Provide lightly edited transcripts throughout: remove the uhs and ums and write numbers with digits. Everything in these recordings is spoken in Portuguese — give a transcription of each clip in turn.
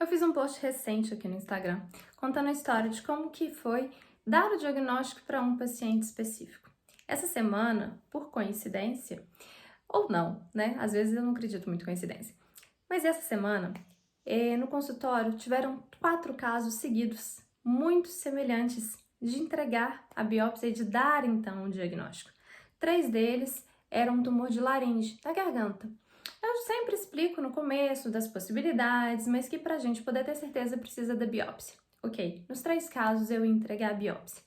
Eu fiz um post recente aqui no Instagram, contando a história de como que foi dar o diagnóstico para um paciente específico. Essa semana, por coincidência, ou não, né? Às vezes eu não acredito muito em coincidência. Mas essa semana, no consultório, tiveram 4 casos seguidos, muito semelhantes, de entregar a biópsia e de dar, então, o diagnóstico. 3 deles eram um tumor de laringe, da garganta. Eu sempre explico no começo das possibilidades, mas que para a gente poder ter certeza precisa da biópsia. Ok, nos 3 casos eu ia entregar a biópsia.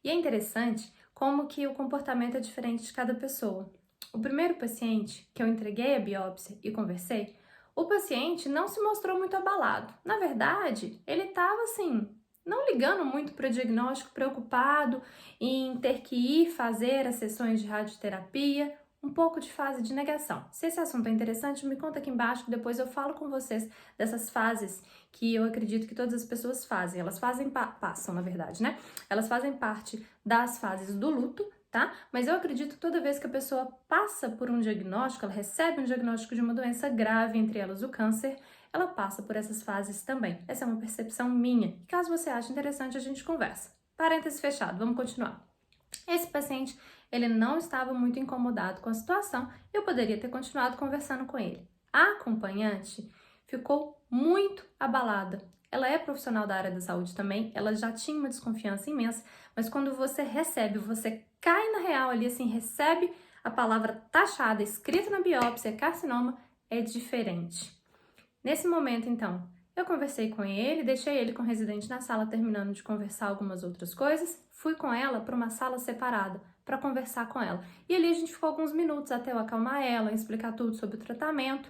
E é interessante como que o comportamento é diferente de cada pessoa. O primeiro paciente que eu entreguei a biópsia e conversei, o paciente não se mostrou muito abalado. Na verdade, ele estava assim, não ligando muito para o diagnóstico, preocupado em ter que ir fazer as sessões de radioterapia, um pouco de fase de negação. Se esse assunto é interessante, me conta aqui embaixo que depois eu falo com vocês dessas fases que eu acredito que todas as pessoas fazem. Elas passam, na verdade, né? Elas fazem parte das fases do luto, tá? Mas eu acredito que toda vez que a pessoa passa por um diagnóstico, ela recebe um diagnóstico de uma doença grave, entre elas o câncer, ela passa por essas fases também. Essa é uma percepção minha. Caso você ache interessante, a gente conversa. Parênteses fechado, vamos continuar. Esse paciente, ele não estava muito incomodado com a situação e eu poderia ter continuado conversando com ele. A acompanhante ficou muito abalada. Ela é profissional da área da saúde também, ela já tinha uma desconfiança imensa, mas quando você recebe, você cai na real ali, assim, recebe a palavra taxada, escrita na biópsia, carcinoma, é diferente. Nesse momento, então, eu conversei com ele, deixei ele com o residente na sala terminando de conversar algumas outras coisas, fui com ela para uma sala separada para conversar com ela. E ali a gente ficou alguns minutos até eu acalmar ela, explicar tudo sobre o tratamento,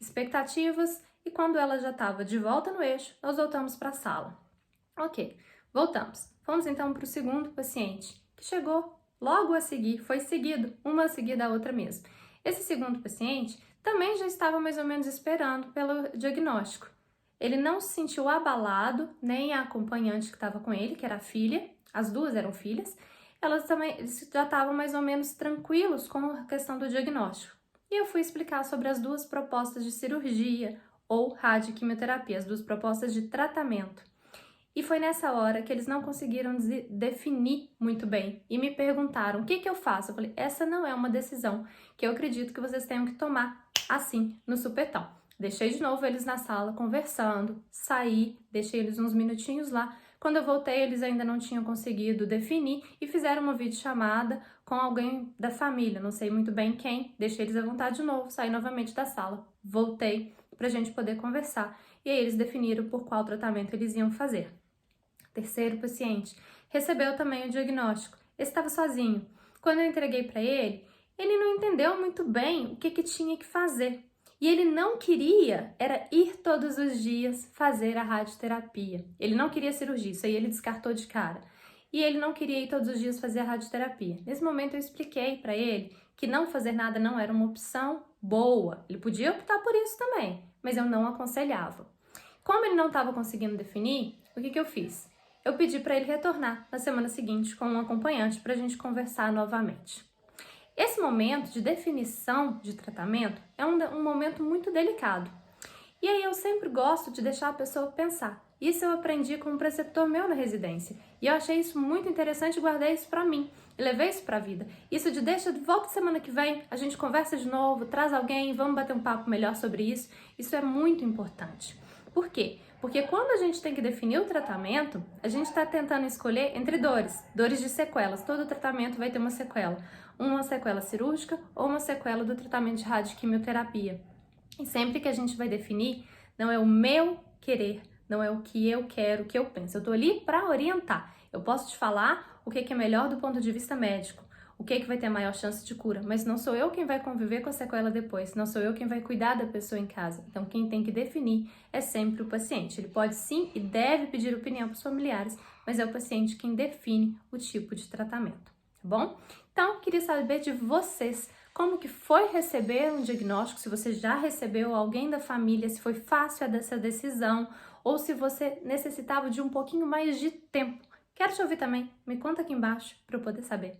expectativas, e quando ela já estava de volta no eixo, nós voltamos para a sala. Ok, voltamos. Fomos então para o segundo paciente, que chegou logo a seguir, foi seguido, uma a seguir da outra mesmo. Esse segundo paciente também já estava mais ou menos esperando pelo diagnóstico. Ele não se sentiu abalado, nem a acompanhante que estava com ele, que era a filha, as duas eram filhas, elas também já estavam mais ou menos tranquilos com a questão do diagnóstico. E eu fui explicar sobre as duas propostas de cirurgia ou radioquimioterapia, as duas propostas de tratamento. E foi nessa hora que eles não conseguiram definir muito bem e me perguntaram o que eu faço. Eu falei, essa não é uma decisão que eu acredito que vocês tenham que tomar assim, no supetão. Deixei de novo eles na sala conversando, saí, deixei eles uns minutinhos lá. Quando eu voltei, eles ainda não tinham conseguido definir e fizeram uma videochamada com alguém da família, não sei muito bem quem. Deixei eles à vontade de novo, saí novamente da sala, voltei pra gente poder conversar. E aí eles definiram por qual tratamento eles iam fazer. Terceiro paciente recebeu também o diagnóstico. Esse estava sozinho. Quando eu entreguei para ele, ele não entendeu muito bem o que tinha que fazer. E ele não queria, era ir todos os dias fazer a radioterapia. Ele não queria cirurgia, isso aí ele descartou de cara. E ele não queria ir todos os dias fazer a radioterapia. Nesse momento eu expliquei para ele que não fazer nada não era uma opção boa. Ele podia optar por isso também, mas eu não aconselhava. Como ele não estava conseguindo definir, o que eu fiz? Eu pedi para ele retornar na semana seguinte com um acompanhante para a gente conversar novamente. Esse momento de definição de tratamento é um momento muito delicado. E aí eu sempre gosto de deixar a pessoa pensar. Isso eu aprendi com um preceptor meu na residência. E eu achei isso muito interessante e guardei isso para mim. E levei isso para a vida. Isso de volta semana que vem, a gente conversa de novo, traz alguém, vamos bater um papo melhor sobre isso. Isso é muito importante. Por quê? Porque quando a gente tem que definir o tratamento, a gente está tentando escolher entre dores de sequelas. Todo tratamento vai ter uma sequela cirúrgica ou uma sequela do tratamento de radioquimioterapia. E sempre que a gente vai definir, não é o meu querer, não é o que eu quero, o que eu penso. Eu estou ali para orientar. Eu posso te falar o que é melhor do ponto de vista médico, o que vai ter maior chance de cura, mas não sou eu quem vai conviver com a sequela depois, não sou eu quem vai cuidar da pessoa em casa. Então, quem tem que definir é sempre o paciente. Ele pode sim e deve pedir opinião para os familiares, mas é o paciente quem define o tipo de tratamento, tá bom? Então, queria saber de vocês como que foi receber um diagnóstico, se você já recebeu alguém da família, se foi fácil essa decisão ou se você necessitava de um pouquinho mais de tempo. Quero te ouvir também, me conta aqui embaixo para eu poder saber.